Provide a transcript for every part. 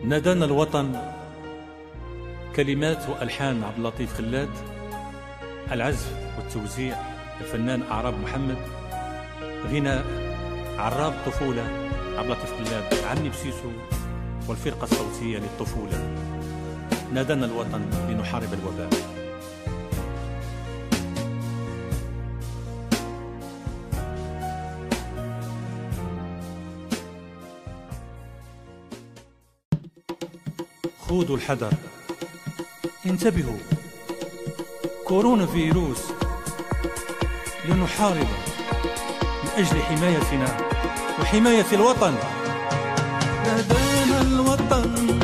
نادانا الوطن. كلمات وألحان عبد اللطيف خلاد، العزف والتوزيع الفنان أعراب محمد، غناء عراب طفولة عبد اللطيف خلاد عمي بسيسو، والفرقة الصوتية للطفولة. نادانا الوطن لنحارب الوباء. خذوا الحذر، انتبهوا، كورونا فيروس، لنحارب من أجل حمايتنا وحماية الوطن. نادانا الوطن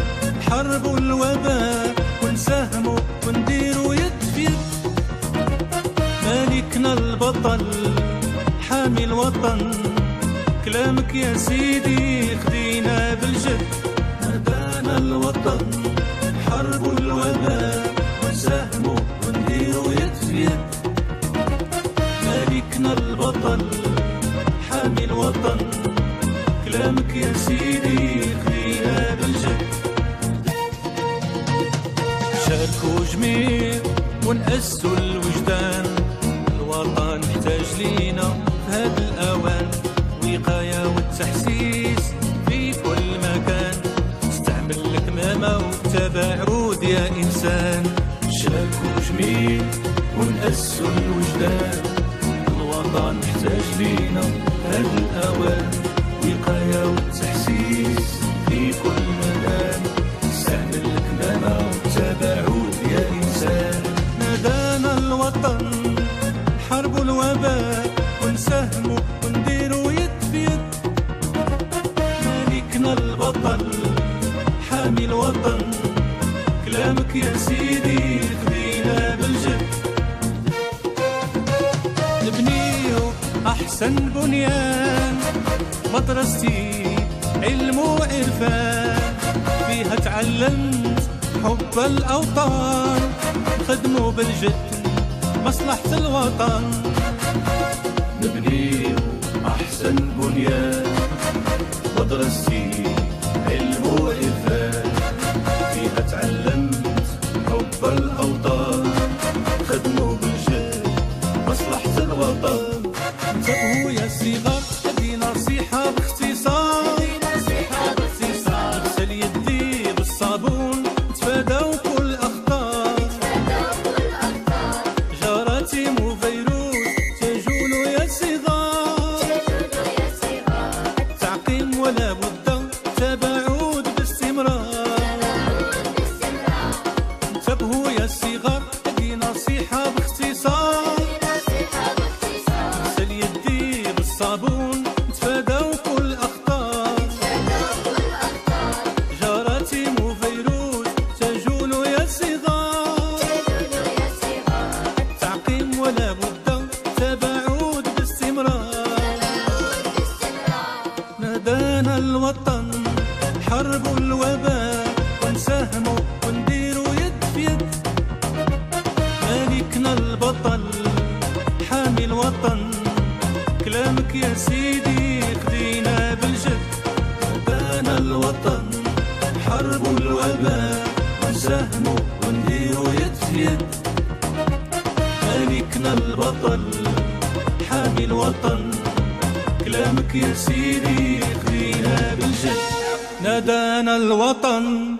حرب الوباء، ونساهموا ونديروا يد في يد. مالكنا البطل حامي الوطن، كلامك يا سيدي خدينا بالجد. نادانا الوطن حرب الوباء، ونساهموا ونديروا يد في يد. مالكنا البطل حامي الوطن، كلامك يا سيدي خلينا بالجد. شاركوا جميع ونأسوا الوجدان، الوطن محتاج لينا في هذا الأوان. وقاية والتحسيس في كل مكان، استعمل الكمامة والتباعد يا إنسان. شاركوا جميع ونأسوا الوجدان، الوطن محتاج لينا في هذا الأوان. وقاية والتحسيس في كل مكان، استعمل الكمامة والتباعد يا إنسان. نادانا الوطن حرب الوباء، ونساهموا ونديروا يد في يد. مالكنا البطل حامي الوطن، كلامك يا سيدي خدينا بالجد. نبنيو أحسن بنيان، مدرستي علم وعرفان، فيها تعلمت حب الأوطان. خدموا بالجد مصلحة الوطن. نبنيو أحسن بنيان، مدرستي علم وعرفان، فيها تعلمت حب الأوطان. خدموا بالجد مصلحة الوطن. انتبهوا يا صغار، هذه نصيحة باختصار. اغسل يدي بالصابون، تفادوا كل أخطار. جراثيم وفيروس تجول يا صغار. تعقيم ولا بد، تباعد باستمرار. انتبهوا يا صغار، هذه نصيحة باختصار. اغسل يدي بالصابون، تفادوا كل أخطار. جراثيم وفيروس تجول يا صغار. تعقيم ولا بد، تباعد باستمرار. نادانا الوطن حرب الوباء، ونساهموا ونديروا يد في يد. مالكنا البطل حامي الوطن، كلامك يا سيدي خدينا بالجد. نادانا الوطن حرب الوباء، ونساهموا ونديروا يد في يد. مالكنا البطل حامي الوطن، كلامك يا سيدي خدينا بالجد. نادانا الوطن